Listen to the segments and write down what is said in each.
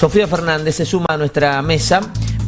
Sofía Fernández se suma a nuestra mesa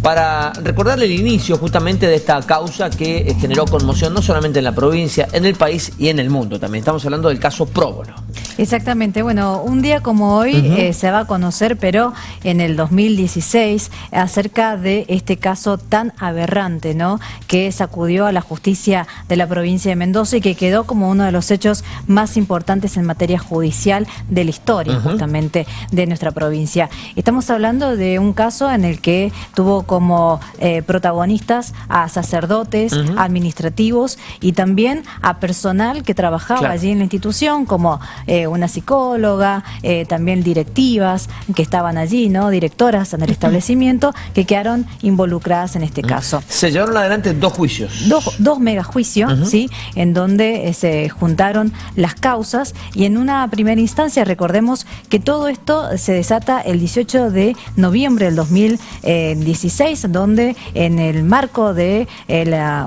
para recordarle el inicio justamente de esta causa que generó conmoción no solamente en la provincia, en el país y en el mundo también. Estamos hablando del caso Próbolo. Exactamente, bueno, un día como hoy se va a conocer, pero en el 2016, acerca de este caso tan aberrante, ¿no?, que sacudió a la justicia de la provincia de Mendoza y que quedó como uno de los hechos más importantes en materia judicial de la historia, justamente, de nuestra provincia. Estamos hablando de un caso en el que tuvo como protagonistas a sacerdotes, administrativos y también a personal que trabajaba allí en la institución, como una psicóloga, también directivas que estaban allí, ¿no?, directoras en el establecimiento, que quedaron involucradas en este caso. Se llevaron adelante dos juicios. Dos megajuicios, ¿sí?, en donde se juntaron las causas, y en una primera instancia, recordemos que todo esto se desata el 18 de noviembre del 2016, donde en el marco de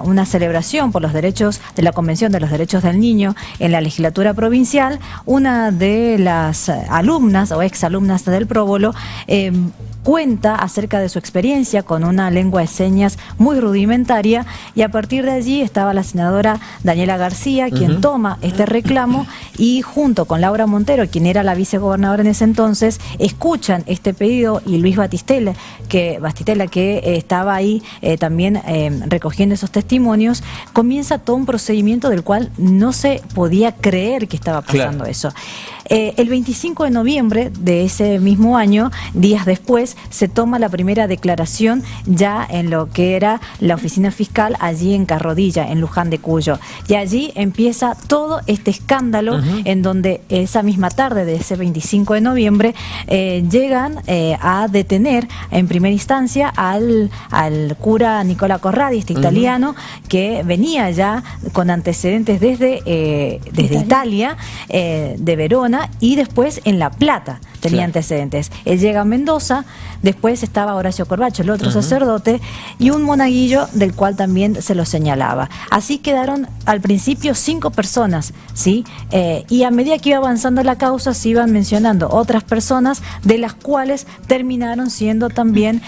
una celebración por los derechos de la Convención de los Derechos del Niño en la legislatura provincial, una de las alumnas o exalumnas del Próbolo cuenta acerca de su experiencia con una lengua de señas muy rudimentaria, y a partir de allí estaba la senadora Daniela García, quien toma este reclamo, y junto con Laura Montero, quien era la vicegobernadora en ese entonces, escuchan este pedido, y Luis Bastistela, que estaba ahí también recogiendo esos testimonios, comienza todo un procedimiento del cual no se podía creer que estaba pasando eso. El 25 de noviembre de ese mismo año, días después, se toma la primera declaración ya en lo que era la oficina fiscal allí en Carrodilla, en Luján de Cuyo. Y allí empieza todo este escándalo en donde esa misma tarde de ese 25 de noviembre llegan a detener en primera instancia al cura Nicola Corradi, este italiano, que venía ya con antecedentes desde Italia, de Verona, y después en La Plata tenía antecedentes. Él llega a Mendoza, después estaba Horacio Corbacho, el otro sacerdote, y un monaguillo del cual también se lo señalaba. Así quedaron al principio 5 personas, ¿sí? Y a medida que iba avanzando la causa se iban mencionando otras personas, de las cuales terminaron siendo también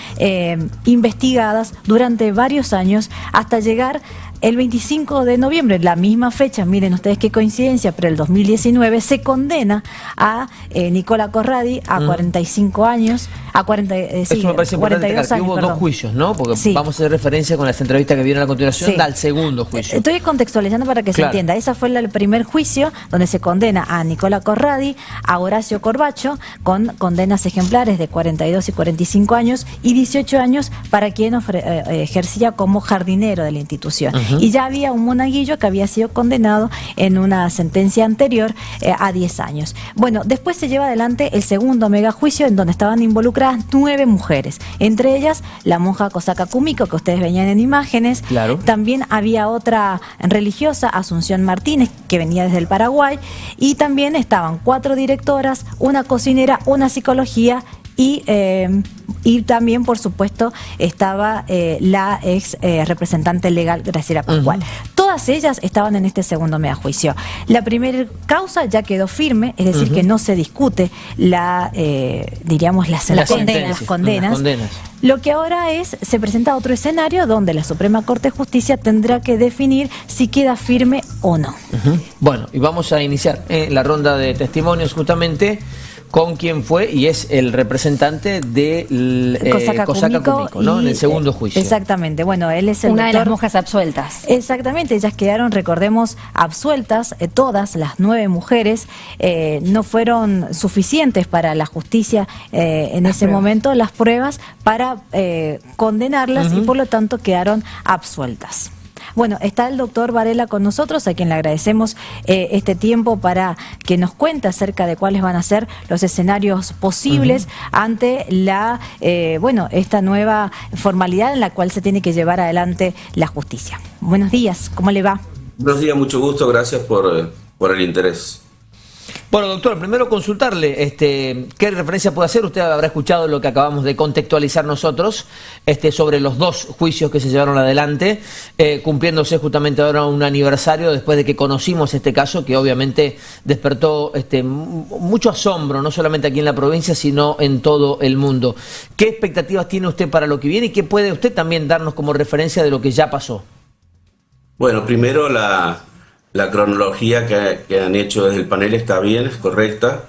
investigadas durante varios años, hasta llegar el 25 de noviembre, la misma fecha, miren ustedes qué coincidencia, pero el 2019 se condena a Nicola Corradi a 45 años, a 40, Eso me parece importante destacar, que hubo dos juicios, ¿no? Porque vamos a hacer referencia con las entrevistas que vienen a continuación al segundo juicio. Estoy contextualizando para que se entienda. Esa fue el primer juicio donde se condena a Nicola Corradi, a Horacio Corbacho, con condenas ejemplares de 42 y 45 años y 18 años para quien ejercía como jardinero de la institución. Y ya había un monaguillo que había sido condenado en una sentencia anterior a 10 años. Bueno, después se lleva adelante el segundo megajuicio, en donde estaban involucradas 9 mujeres, entre ellas la monja Cosaca Kumiko, que ustedes veían en imágenes. También había otra religiosa, Asunción Martínez, que venía desde el Paraguay, y también estaban 4 directoras, una cocinera, una psicología, y también, por supuesto, estaba la ex representante legal Graciela Pascual. Todas ellas estaban en este segundo megajuicio. La primera causa ya quedó firme, es decir, que no se discute diríamos, las condenas. Lo que ahora se presenta otro escenario donde la Suprema Corte de Justicia tendrá que definir si queda firme o no. Bueno, y vamos a iniciar la ronda de testimonios justamente con quien fue y es el representante de Cosaca Kumiko, ¿no? En el segundo juicio. Exactamente. Bueno, él es una de las monjas absueltas. Exactamente. Ellas quedaron, recordemos, absueltas, todas las 9 mujeres. No fueron suficientes para la justicia en ese momento las pruebas para condenarlas, y por lo tanto quedaron absueltas. Bueno, está el doctor Varela con nosotros, a quien le agradecemos este tiempo para que nos cuente acerca de cuáles van a ser los escenarios posibles ante esta nueva formalidad en la cual se tiene que llevar adelante la justicia. Buenos días, ¿cómo le va? Buenos días, mucho gusto, gracias por el interés. Bueno, doctor, primero consultarle qué referencia puede hacer. Usted habrá escuchado lo que acabamos de contextualizar nosotros sobre los dos juicios que se llevaron adelante, cumpliéndose justamente ahora un aniversario después de que conocimos este caso, que obviamente despertó mucho asombro, no solamente aquí en la provincia, sino en todo el mundo. ¿Qué expectativas tiene usted para lo que viene y qué puede usted también darnos como referencia de lo que ya pasó? Bueno, primero la cronología que han hecho desde el panel está bien, es correcta.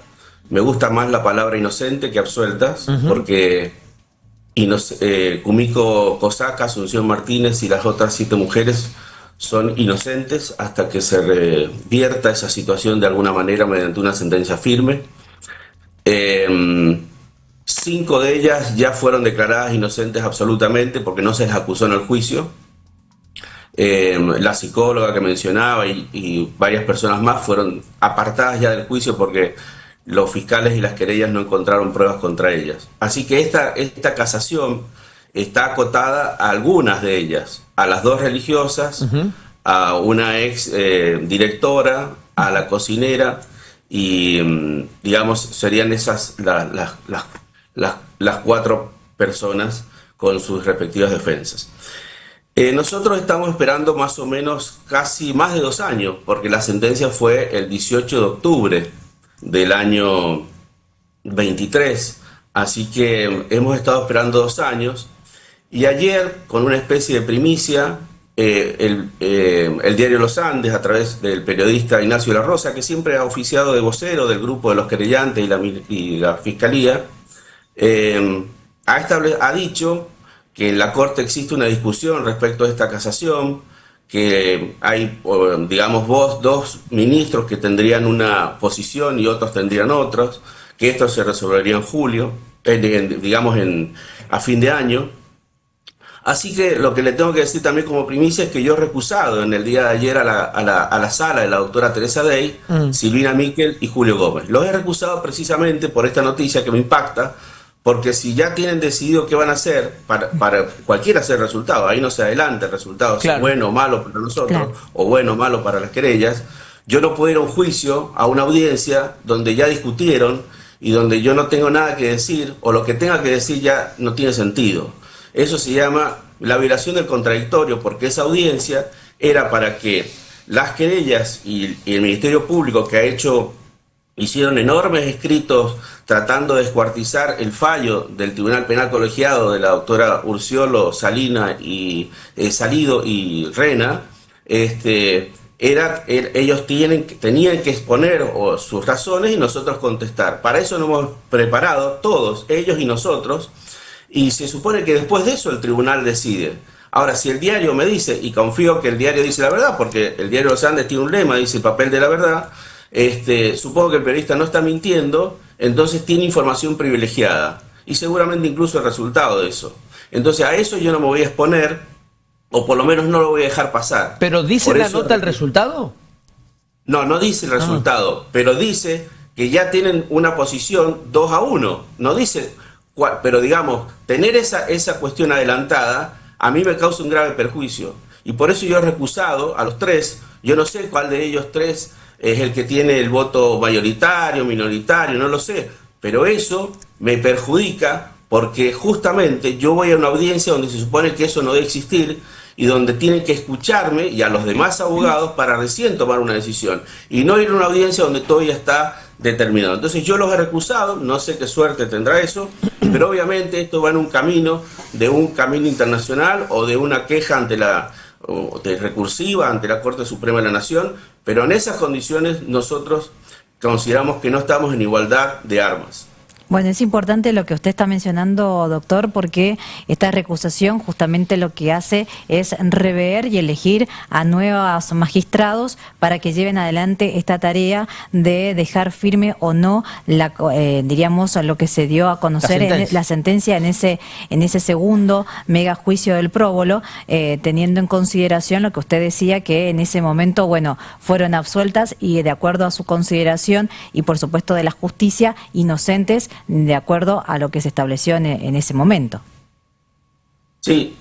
Me gusta más la palabra inocente que absueltas, porque Kumiko Kosaka, Asunción Martínez y las otras 7 mujeres son inocentes hasta que se revierta esa situación de alguna manera mediante una sentencia firme. 5 de ellas ya fueron declaradas inocentes absolutamente porque no se les acusó en el juicio. La psicóloga que mencionaba y varias personas más fueron apartadas ya del juicio porque los fiscales y las querellas no encontraron pruebas contra ellas. Así que esta casación está acotada a algunas de ellas, a las 2 religiosas, a una ex directora, a la cocinera y digamos serían esas las 4 personas con sus respectivas defensas. Nosotros estamos esperando más o menos casi más de 2 años, porque la sentencia fue el 18 de octubre del año 23, así que hemos estado esperando 2 años, y ayer, con una especie de primicia, el diario Los Andes, a través del periodista Ignacio La Rosa, que siempre ha oficiado de vocero del grupo de los querellantes y la Fiscalía, ha dicho que en la Corte existe una discusión respecto a esta casación, que hay, digamos, 2 ministros que tendrían una posición y otros tendrían otros, que esto se resolvería en julio, digamos a fin de año. Así que lo que le tengo que decir también como primicia es que yo he recusado en el día de ayer a la sala de la doctora Teresa Dey, Silvina Miquel y Julio Gómez. Los he recusado precisamente por esta noticia que me impacta, porque si ya tienen decidido qué van a hacer, para cualquiera sea el resultado, ahí no se adelanta el resultado, claro, si es bueno o malo para nosotros, claro, o bueno o malo para las querellas. Yo no puedo ir a un juicio, a una audiencia, donde ya discutieron y donde yo no tengo nada que decir, o lo que tenga que decir ya no tiene sentido. Eso se llama la violación del contradictorio, porque esa audiencia era para que las querellas y el Ministerio Público, que hicieron enormes escritos tratando de descuartizar el fallo del Tribunal Penal Colegiado de la doctora Urciolo, Salido y Rena, ellos tenían que exponer sus razones y nosotros contestar. Para eso nos hemos preparado todos, ellos y nosotros, y se supone que después de eso el tribunal decide. Ahora, si el diario me dice, y confío que el diario dice la verdad, porque el diario Los Andes tiene un lema, dice el papel de la verdad, supongo que el periodista no está mintiendo, entonces tiene información privilegiada y seguramente incluso el resultado de eso. Entonces a eso yo no me voy a exponer, o por lo menos no lo voy a dejar pasar. ¿Pero dice la nota el resultado? No, no dice el resultado, pero dice que ya tienen una posición 2-1, no dice pero digamos, tener esa cuestión adelantada a mí me causa un grave perjuicio, y por eso yo he recusado a los 3, yo no sé cuál de ellos 3 es el que tiene el voto mayoritario, minoritario, no lo sé, pero eso me perjudica porque justamente yo voy a una audiencia donde se supone que eso no debe existir y donde tienen que escucharme y a los demás abogados para recién tomar una decisión y no ir a una audiencia donde todo ya está determinado. Entonces yo los he recusado, no sé qué suerte tendrá eso, pero obviamente esto va en un camino internacional o de una queja recursiva ante la Corte Suprema de la Nación, pero en esas condiciones nosotros consideramos que no estamos en igualdad de armas. Bueno, es importante lo que usted está mencionando, doctor, porque esta recusación justamente lo que hace es rever y elegir a nuevos magistrados para que lleven adelante esta tarea de dejar firme o no diríamos lo que se dio a conocer la sentencia en ese segundo mega juicio del próbolo, teniendo en consideración lo que usted decía, que en ese momento, bueno, fueron absueltas y de acuerdo a su consideración y por supuesto de la justicia, inocentes de acuerdo a lo que se estableció en ese momento. Sí,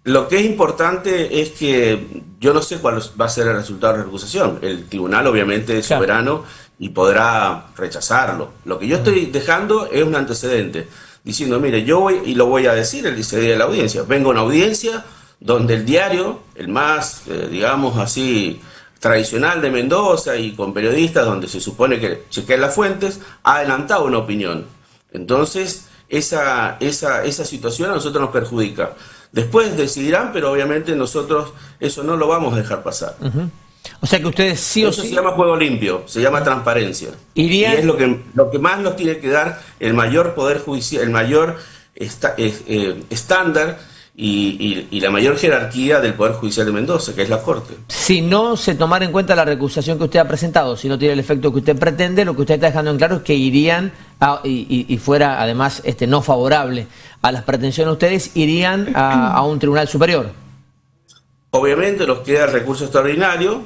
lo que es importante es que yo no sé cuál va a ser el resultado de la recusación. El tribunal obviamente es soberano y podrá rechazarlo. Lo que yo estoy dejando es un antecedente, diciendo, mire, yo voy, y lo voy a decir el día de la audiencia, vengo a una audiencia donde el diario, el más, digamos así, tradicional de Mendoza y con periodistas donde se supone que chequean las fuentes, ha adelantado una opinión. Entonces, esa situación a nosotros nos perjudica. Después decidirán, pero obviamente nosotros eso no lo vamos a dejar pasar. O sea que ustedes sí o Eso sí... se llama juego limpio, se llama transparencia. Irían... Y es lo que más nos tiene que dar el mayor poder judicial, el mayor estándar y la mayor jerarquía del Poder Judicial de Mendoza, que es la Corte. Si no se tomara en cuenta la recusación que usted ha presentado, si no tiene el efecto que usted pretende, lo que usted está dejando en claro es que irían, y fuera además no favorable a las pretensiones de ustedes, irían a un tribunal superior. Obviamente nos queda el recurso extraordinario,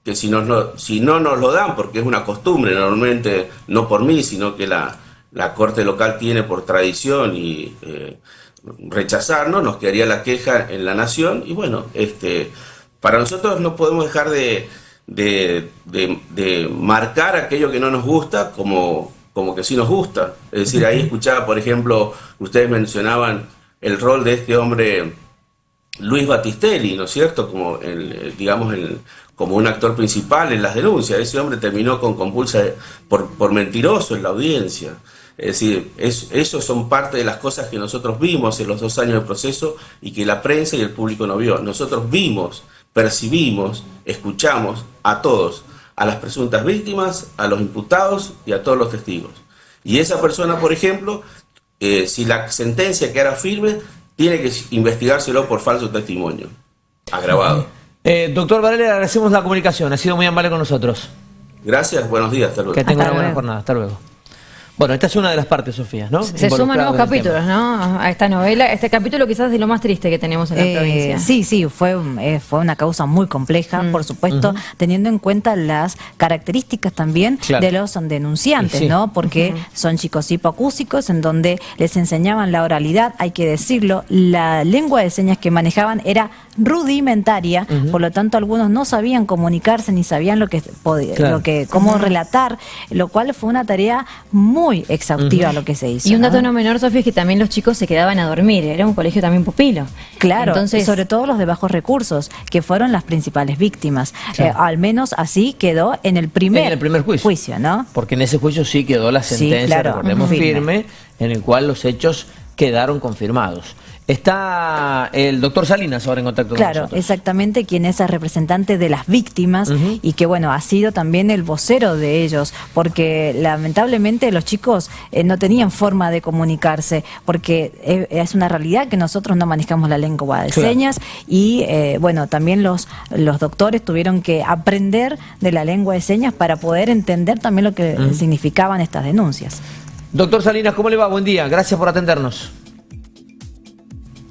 que si no nos lo dan, porque es una costumbre, normalmente no por mí, sino que la Corte local tiene por tradición y rechazarnos, nos quedaría la queja en la Nación, y bueno, para nosotros no podemos dejar de marcar aquello que no nos gusta como que sí nos gusta. Es decir, ahí escuchaba, por ejemplo, ustedes mencionaban el rol de este hombre Luis Battistelli, ¿no es cierto? Como como un actor principal en las denuncias. Ese hombre terminó con compulsa por mentiroso en la audiencia. Es decir, eso son parte de las cosas que nosotros vimos en los 2 años de proceso y que la prensa y el público no vio. Nosotros vimos, percibimos, escuchamos a todos, a las presuntas víctimas, a los imputados y a todos los testigos. Y esa persona, por ejemplo, si la sentencia queda firme, tiene que investigárselo por falso testimonio, agravado. Doctor Varela, le agradecemos la comunicación, ha sido muy amable con nosotros. Gracias, buenos días, hasta luego. Que tenga una buena jornada, hasta luego. Bueno, esta es una de las partes, Sofía, ¿no? Se suman nuevos capítulos, ¿no? A esta novela. Este capítulo quizás es de lo más triste que tenemos en la provincia. Sí, fue una causa muy compleja, por supuesto, teniendo en cuenta las características también de los denunciantes, ¿no? Porque son chicos hipoacúsicos en donde les enseñaban la oralidad, hay que decirlo, la lengua de señas que manejaban era rudimentaria, por lo tanto algunos no sabían comunicarse ni sabían cómo relatar, lo cual fue una tarea muy exhaustiva lo que se hizo. Y un dato no menor, Sofía, es que también los chicos se quedaban a dormir, era un colegio también pupilo. Claro, entonces, sobre todo los de bajos recursos, que fueron las principales víctimas. Al menos así quedó en el primer juicio, ¿no? Porque en ese juicio sí quedó la sentencia, recordemos, firme, en el cual los hechos quedaron confirmados. Está el doctor Salinas ahora en contacto con nosotros. Claro, exactamente, quien es el representante de las víctimas y que, bueno, ha sido también el vocero de ellos, porque lamentablemente los chicos no tenían forma de comunicarse, porque es una realidad que nosotros no manejamos la lengua de señas y, bueno, también los doctores tuvieron que aprender de la lengua de señas para poder entender también lo que significaban estas denuncias. Doctor Salinas, ¿cómo le va? Buen día, gracias por atendernos.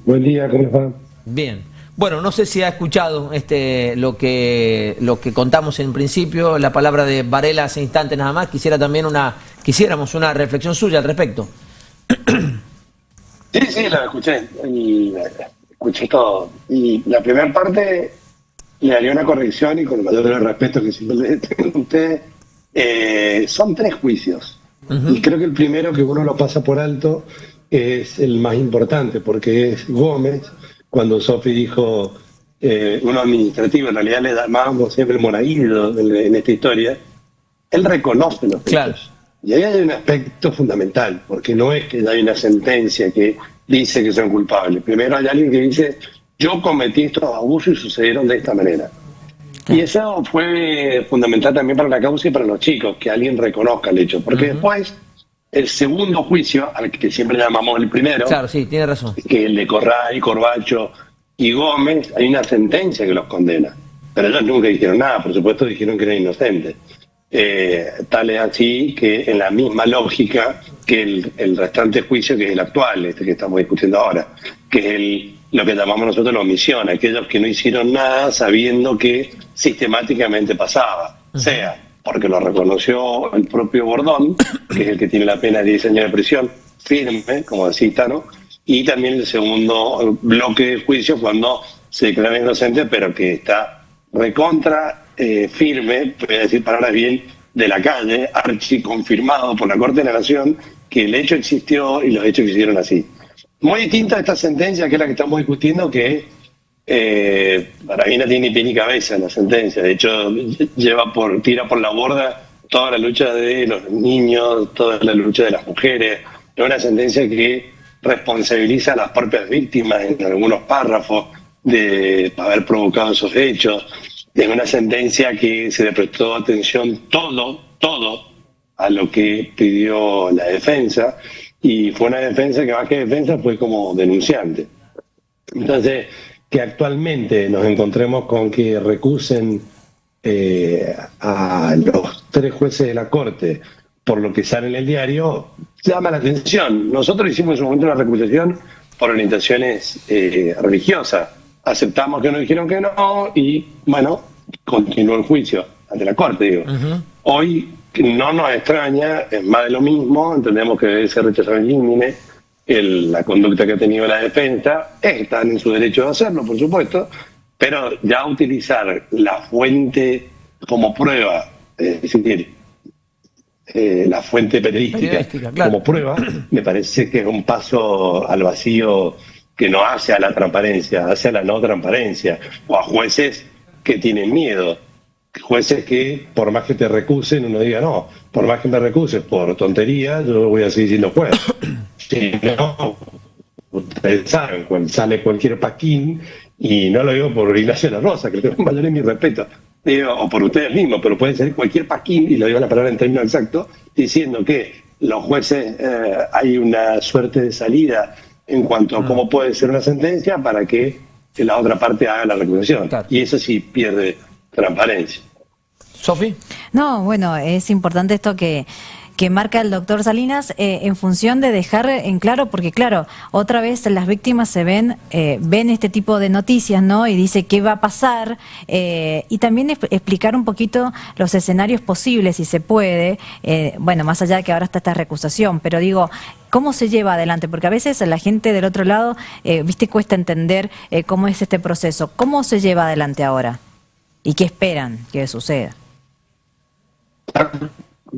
Buen día, ¿cómo les va? Bien. Bueno, no sé si ha escuchado lo que contamos en principio, la palabra de Varela hace instantes nada más. Quisiéramos una reflexión suya al respecto. Sí, la escuché. Escuché todo. Y la primera parte le haría una corrección y con el mayor de los respetos que siempre le tengo a usted. Son 3 juicios. Y creo que el primero, que uno lo pasa por alto, es el más importante, porque es Gómez. Cuando Sofi dijo uno administrativo, en realidad le llamábamos siempre monaguillo en esta historia, él reconoce los hechos. Claro. Y ahí hay un aspecto fundamental, porque no es que hay una sentencia que dice que son culpables. Primero hay alguien que dice, yo cometí estos abusos y sucedieron de esta manera. Y eso fue fundamental también para la causa y para los chicos, que alguien reconozca el hecho. Porque después, el segundo juicio, al que siempre llamamos el primero, claro, sí, tiene razón, que el de Corral, Corbacho y Gómez, hay una sentencia que los condena. Pero ellos nunca dijeron nada, por supuesto dijeron que eran inocentes. Tal es así que en la misma lógica que el restante juicio, que es el actual, que estamos discutiendo ahora, que es lo que llamamos nosotros la omisión, aquellos que no hicieron nada sabiendo que sistemáticamente pasaba, sea porque lo reconoció el propio Bordón, que es el que tiene la pena de 10 años de prisión, firme, como decía Tano, y también el segundo bloque de juicio cuando se declara inocente, pero que está recontra firme, voy a decir palabras bien de la calle, archiconfirmado por la Corte de la Nación, que el hecho existió y los hechos existieron así. Muy distinta a esta sentencia, que es la que estamos discutiendo, que para mí no tiene ni pie ni cabeza la sentencia. De hecho, tira por la borda toda la lucha de los niños, toda la lucha de las mujeres. Es una sentencia que responsabiliza a las propias víctimas en algunos párrafos de haber provocado esos hechos. Es una sentencia que se le prestó atención todo a lo que pidió la defensa, y fue una defensa que más que defensa fue como denunciante. Entonces, que actualmente nos encontremos con que recusen a los 3 jueces de la Corte por lo que sale en el diario, llama la atención. Nosotros hicimos en su momento una recusación por orientaciones religiosas. Aceptamos que nos dijeron que no y, bueno, continuó el juicio ante la Corte, digo. Hoy no nos extraña, es más de lo mismo, entendemos que debe ser rechazado en límite la conducta que ha tenido la defensa, están en su derecho de hacerlo, por supuesto, pero ya utilizar la fuente como prueba, es decir, la fuente periodística claro, como prueba, me parece que es un paso al vacío que no hace a la transparencia, hace a la no transparencia, o a jueces que tienen miedo, jueces que por más que te recusen, uno diga no, por más que me recuses por tontería, yo voy a seguir siendo juez. Si no, ustedes saben, cuando sale cualquier paquín, y no lo digo por Ignacio La Rosa, que le tengo mayor en mi respeto, digo, o por ustedes mismos, pero puede ser cualquier paquín, y lo digo la palabra en términos exactos, diciendo que los jueces hay una suerte de salida en cuanto a cómo puede ser una sentencia para que la otra parte haga la recusación. Claro. Y eso sí pierde transparencia. ¿Sofi? No, bueno, es importante esto que marca el doctor Salinas en función de dejar en claro, porque claro, otra vez las víctimas se ven este tipo de noticias, ¿no? Y dice qué va a pasar, y también explicar un poquito los escenarios posibles, si se puede, bueno, más allá de que ahora está esta recusación, pero digo, ¿cómo se lleva adelante? Porque a veces la gente del otro lado, viste, cuesta entender cómo es este proceso. ¿Cómo se lleva adelante ahora? ¿Y qué esperan que suceda?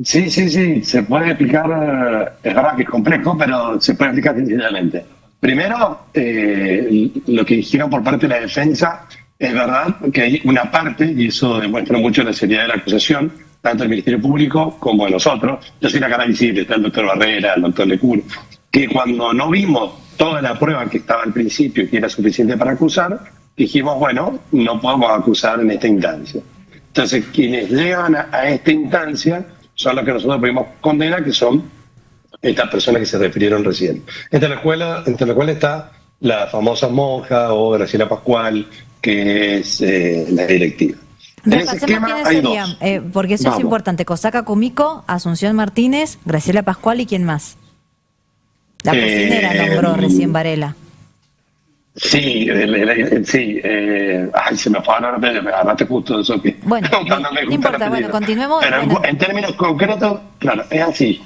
Sí, se puede explicar, es verdad que es complejo, pero se puede explicar sencillamente. Primero, lo que dijeron por parte de la defensa, es verdad que hay una parte, y eso demuestra mucho la seriedad de la acusación, tanto el Ministerio Público como de nosotros. Yo soy la cara visible, está el doctor Barrera, el doctor Lecur, que cuando no vimos toda la prueba que estaba al principio y que era suficiente para acusar, dijimos, bueno, no podemos acusar en esta instancia. Entonces, quienes llegan a esta instancia son los que nosotros pedimos condena, que son estas personas que se refirieron recién. Entre las cuales está la famosa monja o Graciela Pascual, que es la directiva. Repasemos quiénes serían, porque eso es importante. Cosaca Cumico, Asunción Martínez, Graciela Pascual y ¿quién más? La cocinera nombró recién Varela. Sí, se me fue a hablar, me agarraste justo eso que... Bueno, no importa, bueno, continuemos. Pero bueno, en términos concretos, claro, es así.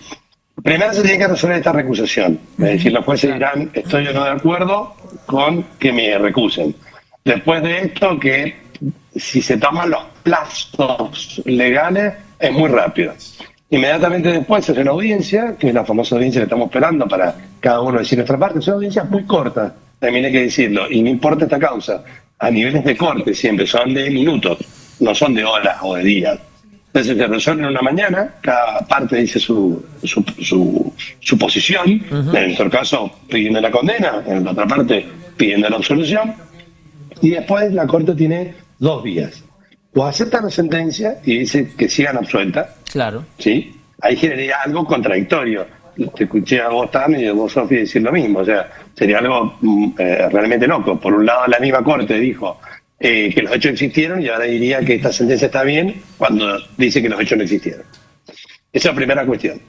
Primero se tiene que resolver esta recusación. Es decir, los jueces dirán, estoy o no de acuerdo con que me recusen. Después de esto, que si se toman los plazos legales, es muy rápido. Inmediatamente después se hace una audiencia, que es la famosa audiencia que estamos esperando para cada uno decir nuestra parte. Son audiencias muy cortas, también hay que decirlo, y no importa esta causa, a niveles de corte siempre son de minutos, no son de horas o de días. Entonces se resuelve en una mañana, cada parte dice su posición, en nuestro caso pidiendo la condena, en la otra parte pidiendo la absolución, y después la Corte tiene 2 vías. O acepta la sentencia y dice que sigan absueltas. Claro. ¿Sí? Ahí generaría algo contradictorio. Te escuché a vos, Tami, y a vos, Sofi, decir lo mismo. O sea, sería algo realmente loco. Por un lado, la misma Corte dijo que los hechos existieron y ahora diría que esta sentencia está bien cuando dice que los hechos no existieron. Esa es la primera cuestión.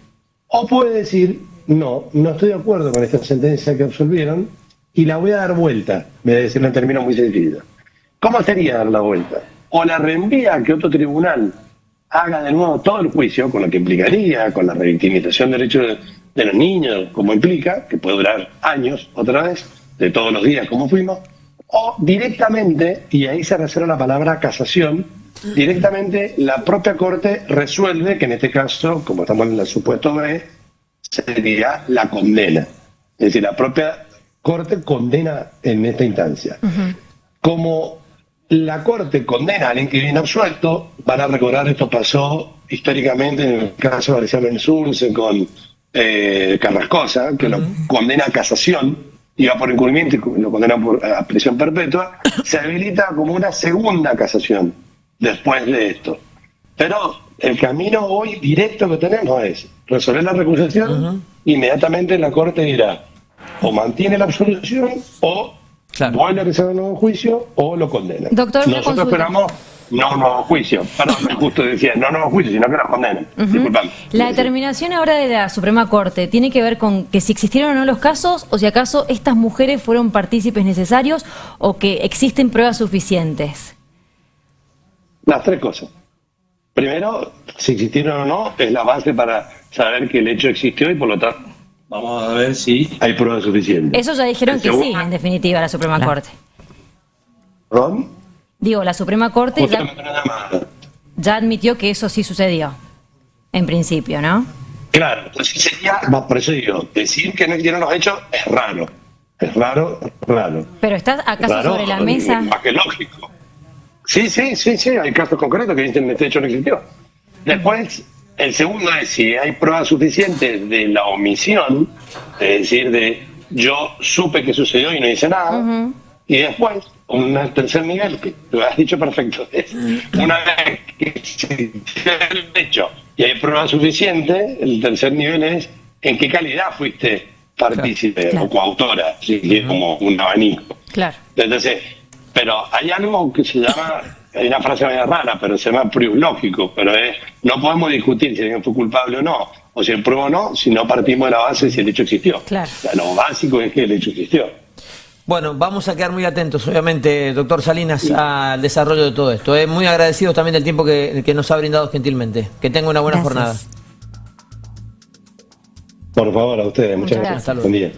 O puede decir, no estoy de acuerdo con esta sentencia que absolvieron y la voy a dar vuelta. Voy a decirlo en términos muy sencillos. ¿Cómo sería dar la vuelta? O la reenvía a que otro tribunal haga de nuevo todo el juicio, con lo que implicaría, con la revictimización de derechos de los niños, como implica, que puede durar años otra vez, de todos los días como fuimos, o directamente, y ahí se reserva la palabra casación, directamente la propia Corte resuelve que en este caso, como estamos en el supuesto B, sería la condena. Es decir, la propia Corte condena en esta instancia. Como la Corte condena a alguien que viene absuelto, van a recordar, esto pasó históricamente en el caso de Alessandro Insulce con Carrascosa, que lo condena a casación, iba por incumplimiento y lo condena a prisión perpetua, se habilita como una segunda casación después de esto. Pero el camino hoy directo que tenemos es resolver la recusación, inmediatamente la Corte dirá o mantiene la absolución o vuelve a realizar un nuevo juicio o lo condena. Doctor, nosotros esperamos no un nuevo juicio, perdón, justo decía, no un nuevo juicio, sino que lo condenen. Disculpame. La determinación ahora de la Suprema Corte tiene que ver con que si existieron o no los casos, o si acaso estas mujeres fueron partícipes necesarios o que existen pruebas suficientes. Las tres cosas. Primero, si existieron o no, es la base para saber que el hecho existió y por lo tanto vamos a ver si hay pruebas suficientes. Eso ya dijeron que sí, en definitiva, la Suprema Corte. ¿Perdón? Digo, la Suprema Corte ya admitió que eso sí sucedió, en principio, ¿no? Claro, entonces sería, por eso digo, decir que no existieron los hechos es raro. Es raro. Pero ¿está acaso raro, sobre la mesa? Más que lógico. Sí, hay casos concretos que dicen que este hecho no existió. Después, el segundo es si hay pruebas suficientes de la omisión, es decir, de yo supe que sucedió y no hice nada, y después, un tercer nivel, que lo has dicho perfecto, es una vez que se hiciera el hecho y hay pruebas suficientes, el tercer nivel es en qué calidad fuiste partícipe o coautora, ¿sí? Como un abanico. Claro. Entonces, pero hay algo que se llama, hay una frase medio rara, pero se llama prius lógico, pero es, no podemos discutir si alguien fue culpable o no, o si el prueba o no, si no partimos de la base de si el hecho existió. Claro. O sea, lo básico es que el hecho existió. Bueno, vamos a quedar muy atentos, obviamente, doctor Salinas, al desarrollo de todo esto. Muy agradecidos también del tiempo que nos ha brindado gentilmente. Que tenga una buena jornada. Por favor, a ustedes. Muchas gracias. Hasta luego. Buen día.